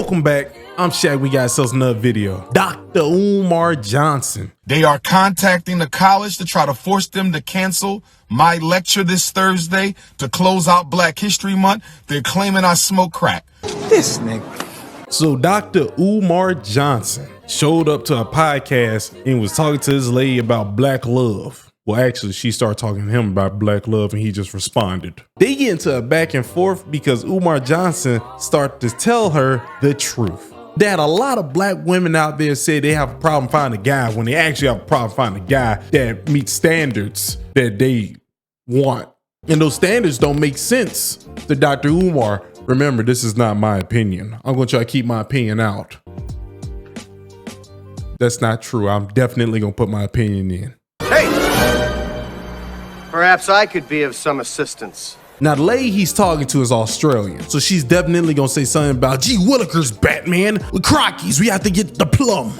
Welcome back. I'm Shaq. We got ourselves another video. Dr. Umar Johnson. They are contacting the college to try to force them to cancel my lecture this Thursday to close out Black History Month. They're claiming I smoke crack. This nigga. So Dr. Umar Johnson showed up to a podcast and was talking to this lady about black love. Well, actually, she started talking to him about black love and he just responded. They get into a back and forth because Umar Johnson started to tell her the truth. That a lot of black women out there say they have a problem finding a guy when they actually have a problem finding a guy that meets standards that they want. And those standards don't make sense to Dr. Umar. Remember, this is not my opinion. I'm going to try to keep my opinion out. That's not true. I'm definitely going to put my opinion in. Hey! Perhaps I could be of some assistance. Now, the lady he's talking to is Australian, so she's definitely gonna say something about, gee willikers, Batman, with crockies, we have to get the plum.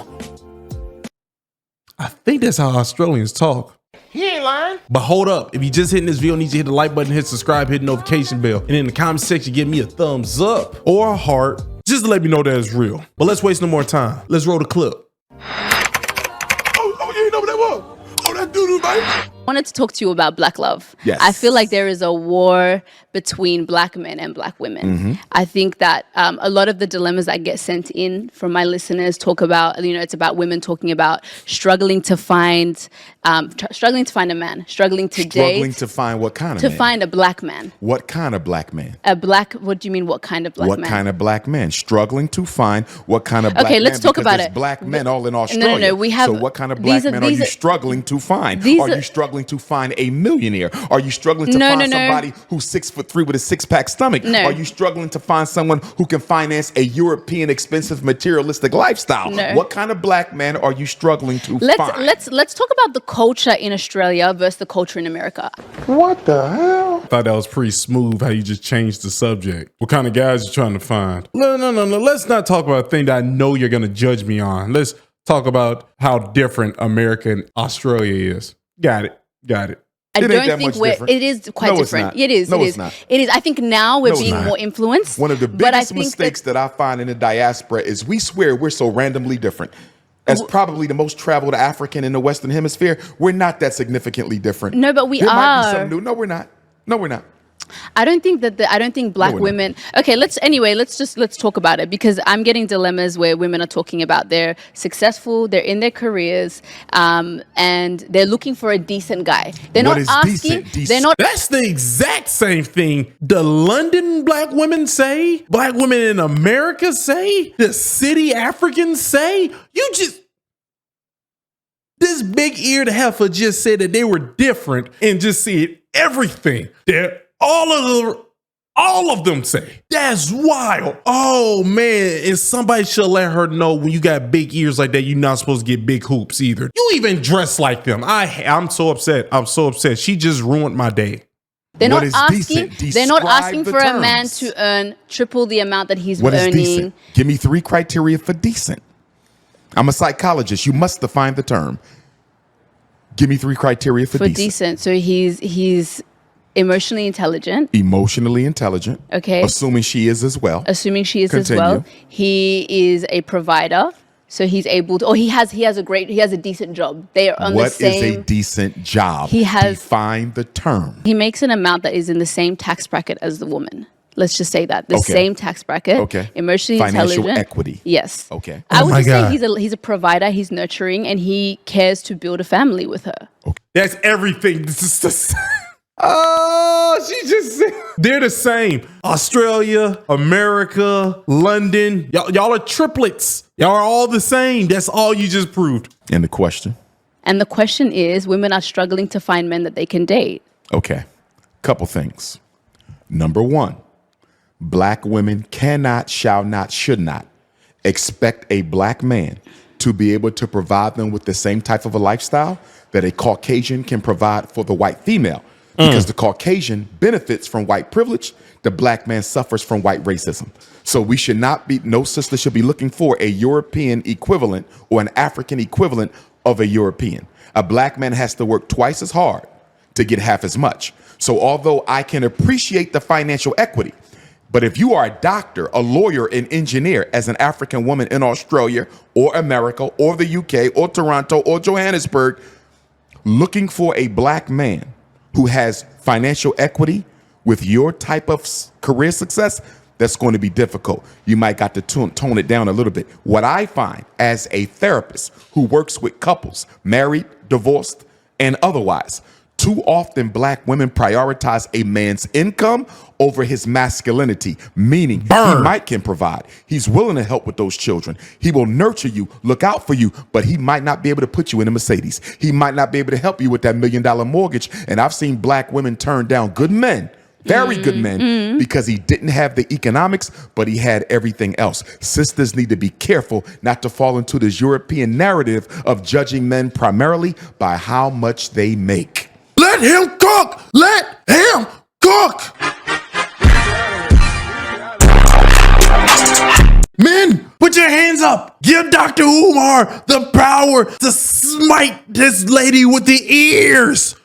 I think that's how Australians talk. He ain't lying. But hold up, if you just hitting this video, need to hit the like button, hit subscribe, hit the notification bell, and in the comment section, give me a thumbs up or a heart, just to let me know that it's real. But let's waste no more time. Let's roll the clip. Oh, you know what that was? Oh, that doo-doo, baby. I wanted to talk to you about black love. Yes. I feel like there is a war between black men and black women. I think that a lot of the dilemmas that get sent in from my listeners talk about, it's about women talking about struggling to find a man, struggling to date. Struggling to find what kind of to man? find a black man. What kind of black man? What do you mean, what kind of black man? What kind of black man? Struggling to find what kind of black man? Okay, let's talk about there's it. black men all in Australia. No, we have. So what kind of black men are you struggling to find? Are you struggling to find a millionaire? Are you struggling to find somebody who's 6'3" with a six-pack stomach? No. Are you struggling to find someone who can finance a European expensive materialistic lifestyle? No. What kind of black man are you struggling to find? Let's talk about the culture in Australia versus the culture in America. What the hell? I thought that was pretty smooth how you just changed the subject. What kind of guys you trying to find? No. Let's not talk about a thing that I know you're going to judge me on. Let's talk about how different America and Australia is. Got it. I It ain't don't that think much different. it is quite No, it's different. not. It is. No, it it's is. not. It is. I think now we're No, it's being not. more influenced. One of the but I biggest think mistakes that I find in the diaspora is we swear we're so randomly different. As probably the most traveled African in the Western Hemisphere, we're not that significantly different. No, but we there might be are. something new. No, we're not. No, we're not. I don't think black women. Okay, let's talk about it, because I'm getting dilemmas where women are talking about they're successful, they're in their careers, and they're looking for a decent guy. They're What not is asking. decent? They're not. That's the exact same thing the London black women say, black women in America say, the city Africans say. This big-eared heifer just said that they were different and just said everything that all of them say. That's wild. Oh man, and somebody should let her know when you got big ears like that, you're not supposed to get big hoops either. You even dress like them. I'm so upset. She just ruined my day. They're What not is asking. decent? They're not Describe asking the for a man terms. to earn triple the amount that he's What is earning. decent? Give me 3 criteria for decent. I'm a psychologist. You must define the term. Give me 3 criteria for decent. So he's emotionally intelligent. Emotionally intelligent. Okay. Assuming she is as well. Assuming she is Continue. as well. He is a provider, so he's able to. Or he has a decent job. They are on the same. What is a decent job? Define the term. He makes an amount that is in the same tax bracket as the woman. Let's just say that the same tax bracket. Okay. Emotionally Financial intelligent. equity. Yes. Okay. I would my just God. say he's a provider. He's nurturing, and he cares to build a family with her. That's everything. Oh, she just said they're the same. Australia, America, London. Y'all are triplets. Y'all are all the same. That's all you just proved. And the question? And the question is, women are struggling to find men that they can date. Okay. Couple things. Number 1, black women cannot, shall not, should not expect a black man to be able to provide them with the same type of a lifestyle that a Caucasian can provide for the white female. Because the Caucasian benefits from white privilege, the black man suffers from white racism. So we should not be, no sister should be looking for a European equivalent or an African equivalent of a European. A black man has to work twice as hard to get half as much. So although I can appreciate the financial equity, But if you are a doctor, a lawyer, an engineer, as an African woman in Australia or America or the UK or Toronto or Johannesburg, looking for a black man who has financial equity with your type of career success, that's going to be difficult. You might got to tone it down a little bit. What I find as a therapist who works with couples, married, divorced, and otherwise, too often black women prioritize a man's income over his masculinity, meaning he might can provide. He's willing to help with those children. He will nurture you, look out for you, but he might not be able to put you in a Mercedes. He might not be able to help you with that $1 million mortgage. And I've seen black women turn down good men, very good men, because he didn't have the economics, but he had everything else. Sisters need to be careful not to fall into this European narrative of judging men primarily by how much they make. Let him cook. Let him cook. Men, put your hands up. Give Dr. Umar the power to smite this lady with the ears.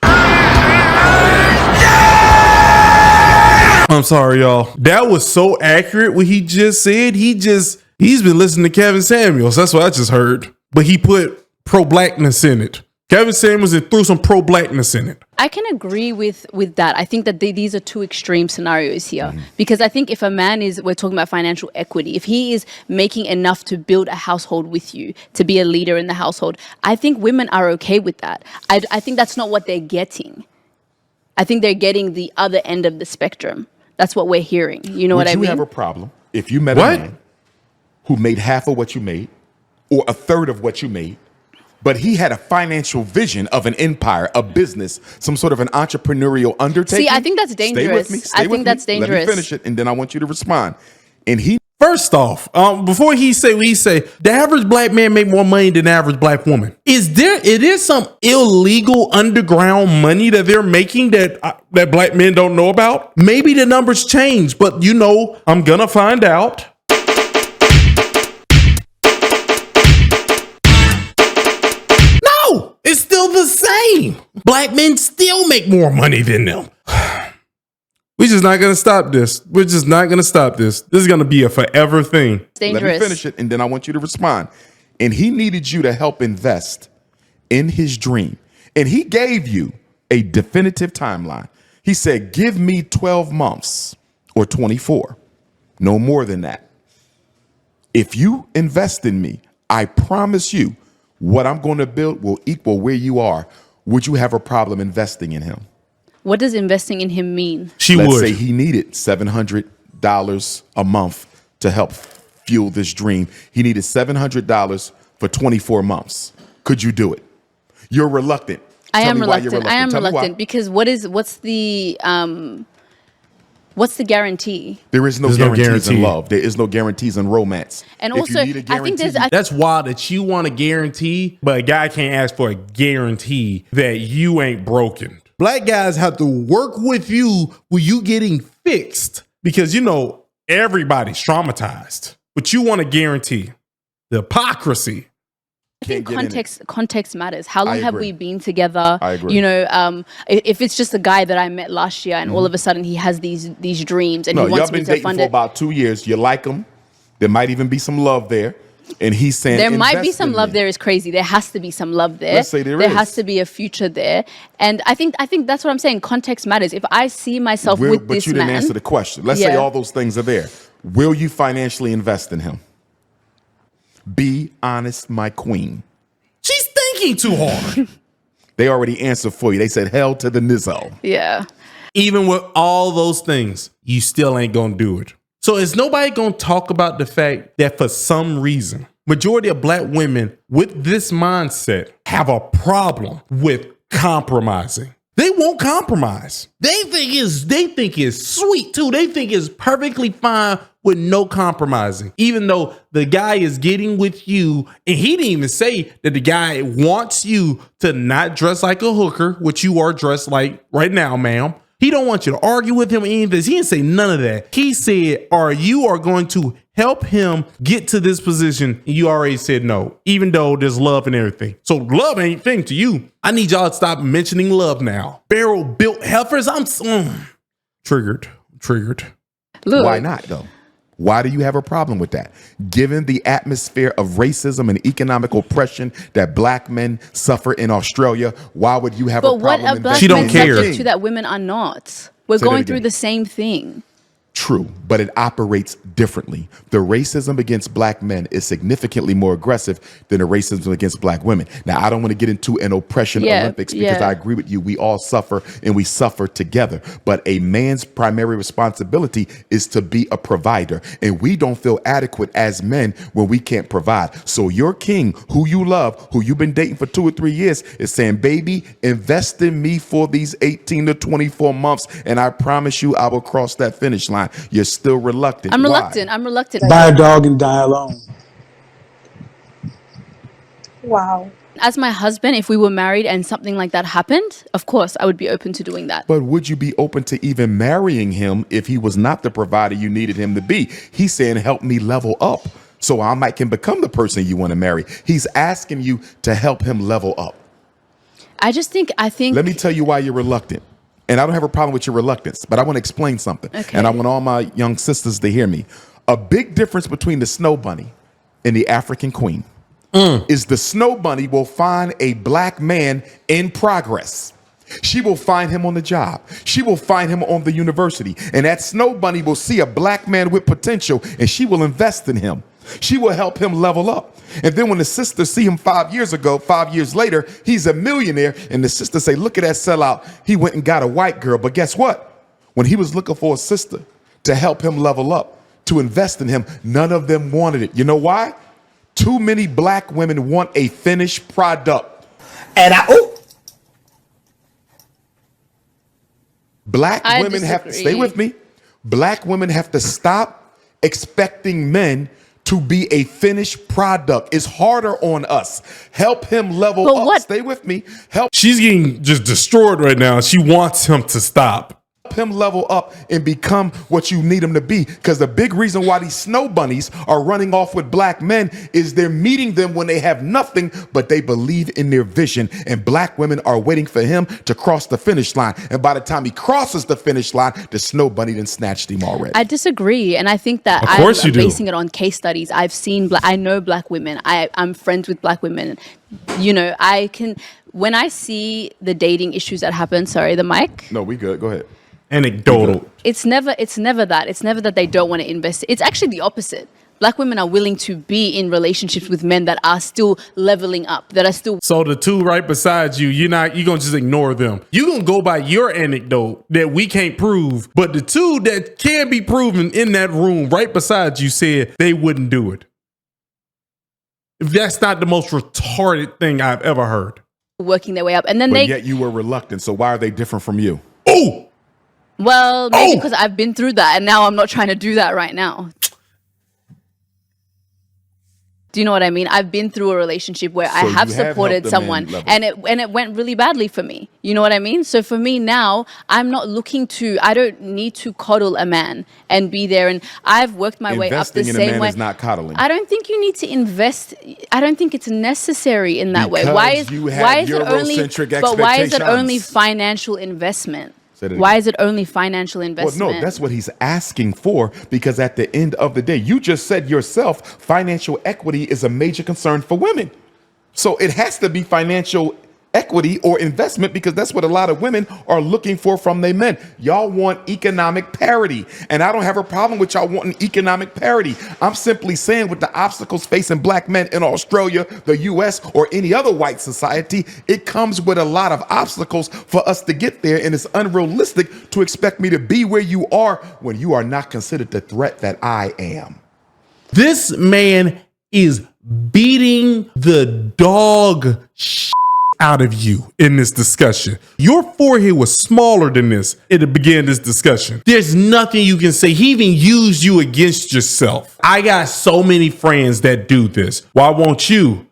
I'm sorry, y'all. That was so accurate what he just said. He's been listening to Kevin Samuels. That's what I just heard. But he put pro-blackness in it. Kevin Samuels threw some pro-blackness in it. I can agree with that. I think that these are two extreme scenarios here. Because I think if a man we're talking about financial equity, if he is making enough to build a household with you, to be a leader in the household, I think women are okay with that. I think that's not what they're getting. I think they're getting the other end of the spectrum. That's what we're hearing. You know what I mean? Would you have a problem if you met a man who made half of what you made or a third of what you made, but he had a financial vision of an empire, a business, some sort of an entrepreneurial undertaking? See, I think that's dangerous. Stay with me. I think that's dangerous. Let me finish it, and then I want you to respond. And he... First off, before he say what he say, the average black man make more money than the average black woman. It is some illegal underground money that they're making that black men don't know about? Maybe the numbers change, but I'm gonna find out. No, it's still the same. Black men still make more money than them. We're just not going to stop this. We're just not going to stop this. This is going to be a forever thing. It's dangerous. Let me finish it, and then I want you to respond. And he needed you to help invest in his dream. And he gave you a definitive timeline. He said, give me 12 months or 24. No more than that. If you invest in me, I promise you what I'm going to build will equal where you are. Would you have a problem investing in him? What does investing in him mean? Let's say he needed $700 a month to help fuel this dream. He needed $700 for 24 months. Could you do it? You're reluctant. I am reluctant because what's the guarantee? There's no guarantees in love. There is no guarantees in romance. And also, I think that's wild that you want a guarantee, but a guy can't ask for a guarantee that you ain't broken. Black guys have to work with you when you getting fixed because, everybody's traumatized, but you want a guarantee. The hypocrisy. I think context matters. How long have we been together? I agree. If it's just a guy that I met last year and all of a sudden he has these dreams and he wants me to fund it. Y'all been dating for about 2 years. You like him. There might even be some love there. And he's saying there might be some love there is crazy. There has to be some love there. Let's say there has to be a future there. And I think that's what I'm saying. Context matters. If I see myself with this man. But you didn't answer the question. Let's say all those things are there. Will you financially invest in him? Be honest, my queen. She's thinking too hard. They already answered for you. They said hell to the nizzo. Yeah. Even with all those things, you still ain't gonna do it. So is nobody going to talk about the fact that for some reason, majority of black women with this mindset have a problem with compromising? They won't compromise. They think it's sweet too. They think it's perfectly fine with no compromising. Even though the guy is getting with you, and he didn't even say that the guy wants you to not dress like a hooker, which you are dressed like right now, ma'am. He don't want you to argue with him or any of this. He didn't say none of that. He said, you are going to help him get to this position. And you already said no, even though there's love and everything. So love ain't thing to you. I need y'all to stop mentioning love now. Barrel built heifers. I'm triggered. Look, Why not, though? Why do you have a problem with that? Given the atmosphere of racism and economic oppression that black men suffer in Australia, why would you have a but what problem are black She don't men care. subject to that women are not? We're Say that going through again. the same thing. True, but it operates differently. The racism against black men is significantly more aggressive than the racism against black women. Now, I don't want to get into an oppression Olympics because I agree with you. We all suffer and we suffer together. But a man's primary responsibility is to be a provider. And we don't feel adequate as men when we can't provide. So your king, who you love, who you've been dating for 2 or 3 years, is saying, baby, invest in me for these 18 to 24 months. And I promise you, I will cross that finish line. You're still reluctant. I'm Why? reluctant. I'm reluctant. Buy a dog and die alone. Wow. As my husband, if we were married and something like that happened, of course, I would be open to doing that. But would you be open to even marrying him if he was not the provider you needed him to be? He's saying, help me level up so I can become the person you want to marry. He's asking you to help him level up. I think. Let me tell you why you're reluctant. And I don't have a problem with your reluctance, but I want to explain something. Okay. And I want all my young sisters to hear me. A big difference between the snow bunny and the African queen is the snow bunny will find a black man in progress. She will find him on the job. She will find him on the university. And that snow bunny will see a black man with potential and she will invest in him. She will help him level up. And then when the sisters see him 5 years ago, 5 years later, he's a millionaire. And the sisters say, look at that sellout. He went and got a white girl. But guess what? When he was looking for a sister to help him level up, to invest in him, none of them wanted it. You know why? Too many black women want a finished product. And Black I women have to, disagree. stay with me. Black women have to stop expecting men to be a finished product. It's harder on us. Help him level But up. what- Stay with me. Help She's getting just destroyed right now. She wants him to stop. him level up and become what you need him to be. Because the big reason why these snow bunnies are running off with black men is they're meeting them when they have nothing, but they believe in their vision. And black women are waiting for him to cross the finish line. And by the time he crosses the finish line, the snow bunny done snatched him already. I disagree, and I think that Of course I'm you do. basing it on case studies. I've seen, I know black women. I'm friends with black women. You know, when I see the dating issues that happen. Sorry, the mic. No, we good. Go ahead. Anecdotal. It's never that. It's never that they don't want to invest. It's actually the opposite. Black women are willing to be in relationships with men that are still leveling up, that are still. So the two right beside you, you're gonna just ignore them. You're gonna go by your anecdote that we can't prove, but the two that can be proven in that room right beside you said they wouldn't do it. If that's not the most retarded thing I've ever heard. Working their way up, and then But yet you were reluctant. So why are they different from you? Oh, well, maybe Oh! because I've been through that, and now I'm not trying to do that right now. Do you know what I mean? I've been through a relationship where I So have you have supported helped a man someone level. and it went really badly for me. You know what I mean? So for me now, I don't need to coddle a man and be there. And I've worked my way up the Investing in a same man way. is not coddling. I don't think you need to invest. I don't think it's necessary in that way. Why Because is you have why is it only? Eurocentric But why is it only expectations. financial investment? Say that Why again. is it only financial Well, investment? no, that's what he's asking for, because at the end of the day, you just said yourself, financial equity is a major concern for women. So it has to be financial equity or investment, because that's what a lot of women are looking for from their men. Y'all want economic parity, and I don't have a problem with y'all wanting economic parity. I'm simply saying, with the obstacles facing black men in Australia, the US, or any other white society, it comes with a lot of obstacles for us to get there, and it's unrealistic to expect me to be where you are when you are not considered the threat that I am. this man is beating the dog out of you in this discussion. Your forehead was smaller than this at the beginning of this discussion. There's nothing you can say. He even used you against yourself. I got so many friends that do this. Why won't you?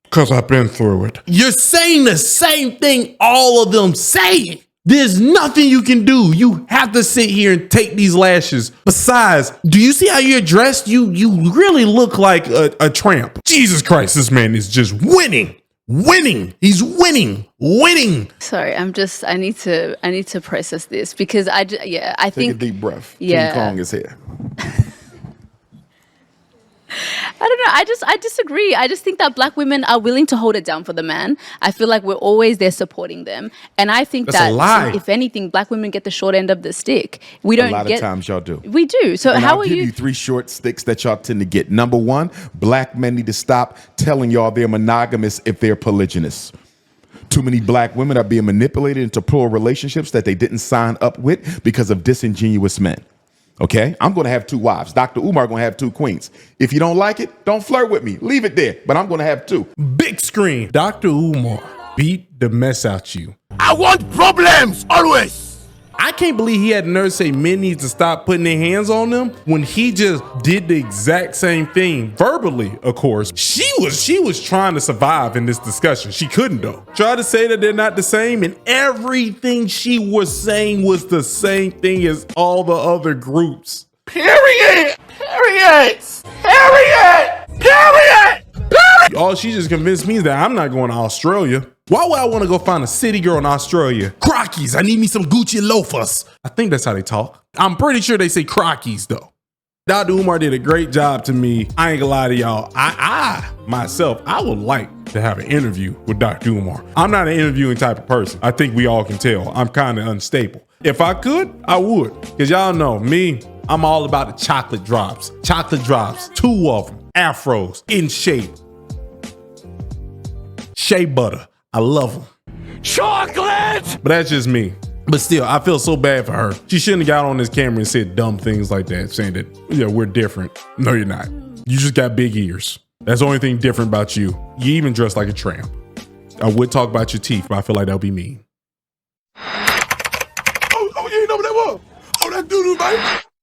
Because I've been through it. You're saying the same thing all of them say. There's nothing you can do. You have to sit here and take these lashes. Besides, do you see how you're dressed? You really look like a tramp. Jesus Christ, this man is just winning. Winning. He's winning. Winning. Sorry, I need to process this because I Take think a deep breath. Yeah. King Kong is here. I don't know. I disagree. I just think that black women are willing to hold it down for the man. I feel like we're always there supporting them, and I think That's a lie. if anything, black women get the short end of the stick. We don't A lot get. of times y'all do. We do. So And how I'll are give you? you 3 short sticks that y'all tend to get. Number 1, black men need to stop telling y'all they're monogamous if they're polygynous. Too many black women are being manipulated into plural relationships that they didn't sign up with because of disingenuous men. Okay? I'm going to have 2 wives. Dr. Umar going to have 2 queens. If you don't like it, don't flirt with me. Leave it there. But I'm going to have 2. Big screen. Dr. Umar beat the mess out you. I want problems always. I can't believe he had the nerve to say men need to stop putting their hands on them when he just did the exact same thing verbally, of course. She was trying to survive in this discussion. She couldn't though. Tried to say that they're not the same, and everything she was saying was the same thing as all the other groups. Period. Period. Period. Period. All she just convinced me is that I'm not going to Australia. Why would I want to go find a city girl in Australia? Crockies, I need me some Gucci loafers. I think that's how they talk. I'm pretty sure they say crockies though. Dr. Umar did a great job to me. I ain't gonna lie to y'all. I myself, I would like to have an interview with Dr. Umar. I'm not an interviewing type of person. I think we all can tell. I'm kind of unstable. If I could, I would. Because y'all know me, I'm all about the chocolate drops. Chocolate drops, 2 of them, afros, in shape. Shea butter. I love them. Chocolate. But that's just me. But still, I feel so bad for her. She shouldn't have got on this camera and said dumb things like that, saying that, yeah, we're different. No, you're not. You just got big ears. That's the only thing different about you. You even dress like a tramp. I would talk about your teeth, but I feel like that would be mean. Oh, you ain't know what that was. Oh, that doo-doo, baby.